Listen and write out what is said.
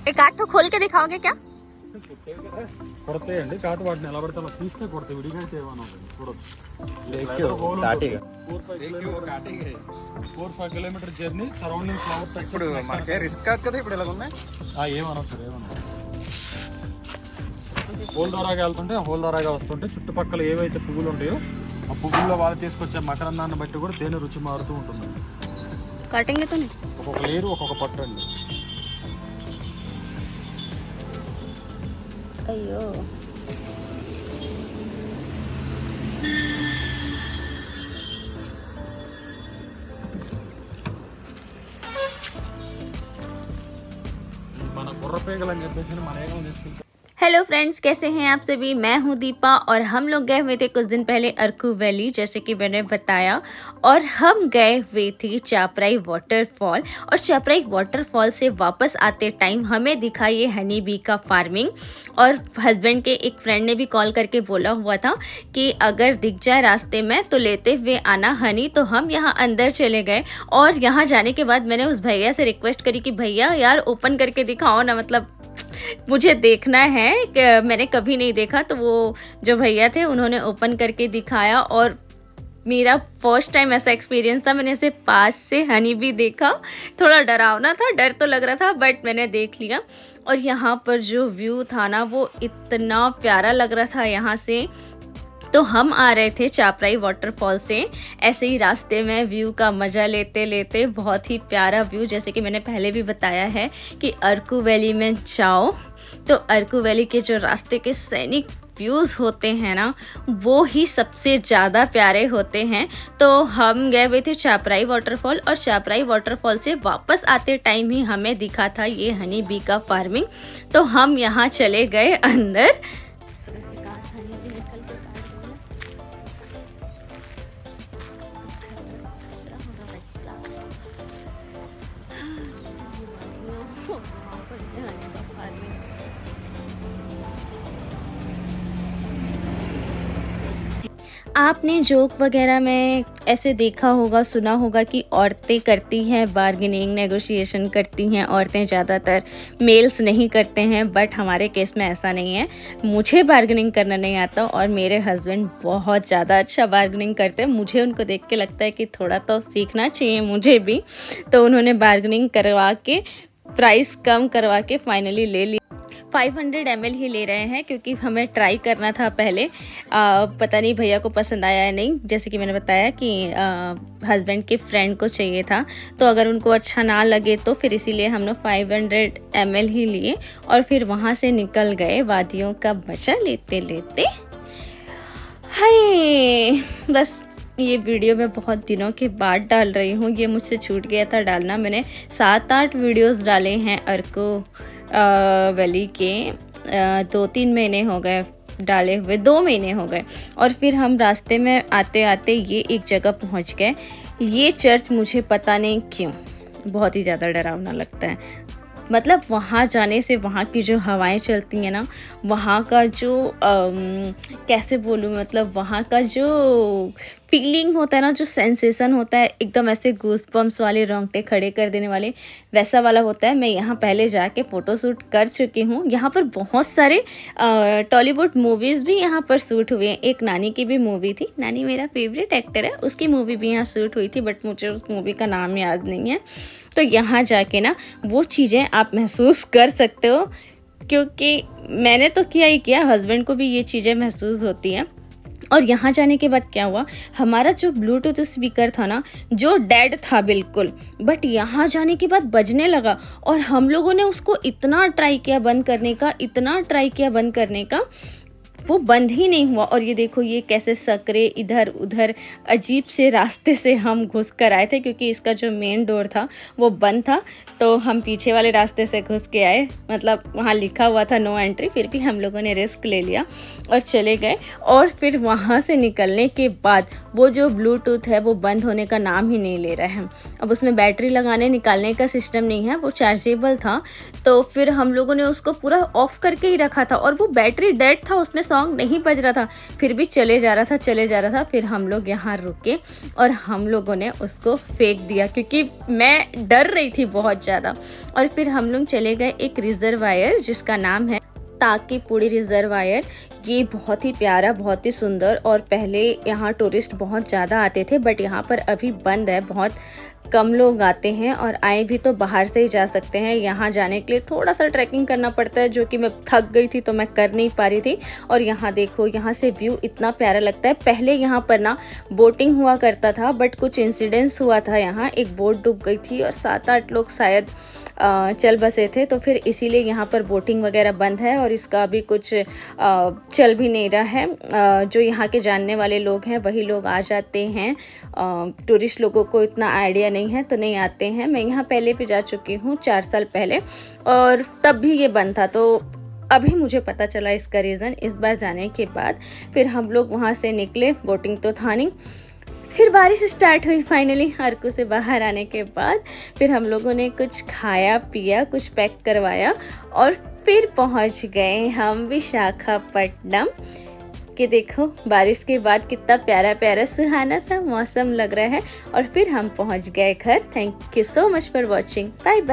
एक आठ खोल के दिखाओगे क्या? కొడతాయండి కాటు వాటిని ఎలా పడితే అలా తీస్తే కొడతాయి విడిగా ఏమన్నా చూడొచ్చు 4-5 kilometre journey surrounding flower touch ఇప్పుడు మనకే రిస్క్ కదా ఇప్పుడు ఇలా ఉన్నాయి ఏమన్నా సార్ ఏమన్నా హోల్ ద్వారాగా వెళ్తుంటే హోల్ ద్వారాగా వస్తుంటే చుట్టుపక్కల ఏవైతే పువ్వులు ఉంటాయో ఆ పువ్వుల్లో వాళ్ళు తీసుకొచ్చే మకరందాన్ని బట్టి కూడా తేనె రుచి మారుతూ ఉంటుంది. కటింగ్ ఒక్కొక్క లేరు ఒక్కొక్క పట్టు అండి. అయ్యో మన బుర్రపేగలు అని చెప్పేసి మన ఏగలు తీసుకుంటాం. हेलो फ्रेंड्स, कैसे हैं आप सभी। मैं हूं दीपा और हम लोग गए हुए थे कुछ दिन पहले अरकू वैली, जैसे कि मैंने बताया। और हम गए हुए थे चापराई वाटरफॉल, और चापराई वाटरफॉल से वापस आते टाइम हमें दिखा ये हनी बी का फार्मिंग। और हस्बैंड के एक फ्रेंड ने भी कॉल करके बोला हुआ था कि अगर दिख जाए रास्ते में तो लेते हुए आना हनी। तो हम यहाँ अंदर चले गए और यहाँ जाने के बाद मैंने उस भैया से रिक्वेस्ट करी कि भैया यार ओपन करके दिखाओ ना, मतलब मुझे देखना है कि मैंने कभी नहीं देखा। तो वो जो भैया थे उन्होंने ओपन करके दिखाया और मेरा फर्स्ट टाइम ऐसा एक्सपीरियंस था। मैंने इसे पास से हनी भी देखा, थोड़ा डरावना था, डर तो लग रहा था, बट मैंने देख लिया। और यहाँ पर जो व्यू था ना वो इतना प्यारा लग रहा था यहाँ से। तो हम आ रहे थे चापराई वाटरफॉल से, ऐसे ही रास्ते में व्यू का मज़ा लेते लेते, बहुत ही प्यारा व्यू। जैसे कि मैंने पहले भी बताया है कि अरकू वैली में जाओ तो अरकू वैली के जो रास्ते के सैनिक व्यूज़ होते हैं ना वो ही सबसे ज़्यादा प्यारे होते हैं। तो हम गए हुए थे चापराई वाटरफॉल, और चापराई वाटरफॉल से वापस आते टाइम ही हमें दिखा था ये हनी बी का फार्मिंग। तो हम यहाँ चले गए अंदर। आपने जोक वगैरह में ऐसे देखा होगा, सुना होगा कि औरतें करती हैं बार्गेनिंग, नेगोशिएशन करती हैं औरतें, ज़्यादातर मेल्स नहीं करते हैं। बट हमारे केस में ऐसा नहीं है। मुझे बार्गेनिंग करना नहीं आता और मेरे हस्बैंड बहुत ज़्यादा अच्छा बार्गेनिंग करते हैं। मुझे उनको देख के लगता है कि थोड़ा तो सीखना चाहिए मुझे भी। तो उन्होंने बार्गेनिंग करवा के प्राइस कम करवा के फाइनली ले लिया। 500 ml ही ले रहे हैं क्योंकि हमें ट्राई करना था पहले। पता नहीं भैया को पसंद आया या नहीं। जैसे कि मैंने बताया कि हस्बैंड के फ्रेंड को चाहिए था, तो अगर उनको अच्छा ना लगे तो फिर इसीलिए हम लोग 500 ml ही लिए और फिर वहाँ से निकल गए वादियों का मजा लेते लेते। हाय, बस ये वीडियो मैं बहुत दिनों के बाद डाल रही हूँ। ये मुझसे छूट गया था डालना। मैंने 7-8 वीडियोस डाले हैं अरकू वैली के। 2-3 महीने हो गए डाले हुए, 2 महीने हो गए। और फिर हम रास्ते में आते आते ये एक जगह पहुँच गए। ये चर्च मुझे पता नहीं क्यों बहुत ही ज़्यादा डरावना लगता है। मतलब वहाँ जाने से वहाँ की जो हवाएं चलती हैं ना, वहाँ का जो कैसे बोलूँ, मतलब वहाँ का जो फीलिंग होता है ना, जो सेंसेशन होता है, एकदम ऐसे गूज़बम्स वाले, रोंगटे खड़े कर देने वाले, वैसा वाला होता है। मैं यहाँ पहले जाके फ़ोटोशूट कर चुकी हूँ। यहाँ पर बहुत सारे टॉलीवुड मूवीज़ भी यहाँ पर शूट हुए हैं। एक नानी की भी मूवी थी, नानी मेरा फेवरेट एक्टर है, उसकी मूवी भी यहाँ शूट हुई थी, बट मुझे उस मूवी का नाम याद नहीं है। तो यहाँ जाके ना वो चीज़ें आप महसूस कर सकते हो, क्योंकि मैंने तो किया ही किया, हस्बैंड को भी ये चीज़ें महसूस होती हैं। और यहाँ जाने के बाद क्या हुआ, हमारा जो ब्लूटूथ स्पीकर था ना, जो डेड था बिल्कुल, बट यहाँ जाने के बाद बजने लगा। और हम लोगों ने उसको इतना ट्राई किया बंद करने का, इतना ट्राई किया बंद करने का, वो बंद ही नहीं हुआ। और ये देखो ये कैसे सकरे इधर उधर अजीब से रास्ते से हम घुस कर आए थे, क्योंकि इसका जो मेन डोर था वो बंद था। तो हम पीछे वाले रास्ते से घुस के आए, मतलब वहाँ लिखा हुआ था नो एंट्री, फिर भी हम लोगों ने रिस्क ले लिया और चले गए। और फिर वहाँ से निकलने के बाद वो जो ब्लूटूथ है वो बंद होने का नाम ही नहीं ले रहा है। अब उसमें बैटरी लगाने निकालने का सिस्टम नहीं है, वो चार्जेबल था। तो फिर हम लोगों ने उसको पूरा ऑफ करके ही रखा था और वो बैटरी डेड था, उसमें सॉन्ग नहीं बज रहा था, फिर भी चले जा रहा था। फिर हम लोग यहाँ रुके और हम लोगों ने उसको फेंक दिया क्योंकि मैं डर रही थी बहुत ज़्यादा। और फिर हम लोग चले गए एक रिजर्वायर जिसका नाम है ताकीपुड़ी रिजर्वायर। ये बहुत ही प्यारा, बहुत ही सुंदर, और पहले यहाँ टूरिस्ट बहुत ज़्यादा आते थे बट यहाँ पर अभी बंद है, बहुत कम लोग आते हैं, और आए भी तो बाहर से ही जा सकते हैं। यहाँ जाने के लिए थोड़ा सा ट्रैकिंग करना पड़ता है, जो कि मैं थक गई थी तो मैं कर नहीं पा रही थी। और यहाँ देखो, यहाँ से व्यू इतना प्यारा लगता है। पहले यहाँ पर ना बोटिंग हुआ करता था बट कुछ इंसिडेंट्स हुआ था, यहाँ एक बोट डूब गई थी और 7-8 लोग शायद चल बसे थे, तो फिर इसीलिए यहाँ पर बोटिंग वगैरह बंद है और इसका अभी कुछ चल भी नहीं रहा है। जो यहाँ के जानने वाले लोग हैं वही लोग आ जाते हैं, टूरिस्ट लोगों को इतना आइडिया नहीं है तो नहीं आते हैं। मैं यहाँ पहले भी जा चुकी हूँ 4 साल पहले, और तब भी ये बंद था, तो अभी मुझे पता चला इसका रीज़न इस बार जाने के बाद। फिर हम लोग वहाँ से निकले, बोटिंग तो था नहीं। फिर बारिश स्टार्ट हुई फाइनली अरकू से बाहर आने के बाद। फिर हम लोगों ने कुछ खाया पिया, कुछ पैक करवाया और फिर पहुंच गए हम विशाखापट्टनम। कि देखो बारिश के बाद कितना प्यारा प्यारा सुहाना सा मौसम लग रहा है। और फिर हम पहुंच गए घर। Thank you so much for watching. Bye bye.